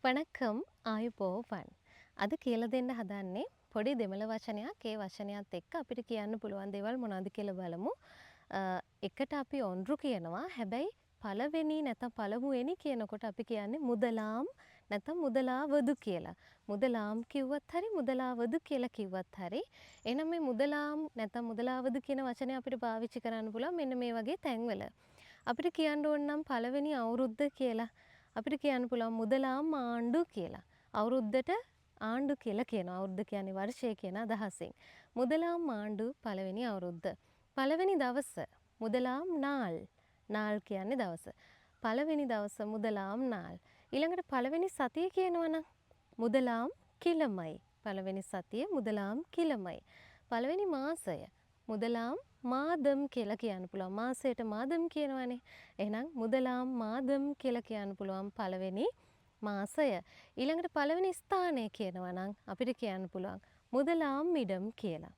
වණක්කම් ආයුබෝවන්. අද කියලා දෙන්න හදන්නේ පොඩි දෙමළ වචනයක්. ඒ වචනයත් එක්ක අපිට කියන්න පුළුවන් දේවල් මොනවද කියලා බලමු. එකට අපි ඔන්රු කියනවා. හැබැයි පළවෙනි නැත්නම් පළමුවෙනි කියනකොට අපි කියන්නේ මුදලාම් නැත්නම් මුදලාවදු කියලා. මුදලාම් කිව්වත් හරි මුදලාවදු කියලා කිව්වත් හරි. එහෙනම් මේ මුදලාම් නැත්නම් මුදලාවදු කියන වචනේ අපිට පාවිච්චි කරන්න පුළුවන් මෙන්න මේ වගේ තැන්වල. අපිට කියන්න ඕන නම් පළවෙනි අවුරුද්ද කියලා. අපිට කියන්න පුළුවන් මුදලාම් ආණ්ඩු කියලා. අවුරුද්දට ආණ්ඩු කියලා කියනවා. අවුරුද්ද කියන්නේ වර්ෂය කියන අදහසින්. මුදලාම් ආණ්ඩු පළවෙනි අවුරුද්ද. පළවෙනි දවස මුදලාම් නාල්. නාල් කියන්නේ දවස. පළවෙනි දවස මුදලාම් නාල්. ඊළඟට පළවෙනි සතිය කියනවනම් මුදලාම් කිලමයි. පළවෙනි සතිය මුදලාම් කිලමයි. පළවෙනි මාසය මුදලාම් මාදම් කියලා කියන්න පුළුවන්. මාසයට මාදම් කියනවනේ. එහෙනම් මුදලාම් මාදම් කියලා කියන්න පුළුවන් පළවෙනි මාසය. ඊළඟට පළවෙනි ස්ථානය කියනවා නම් අපිට කියන්න පුළුවන් මුදලාම් ඉඩම් කියලා.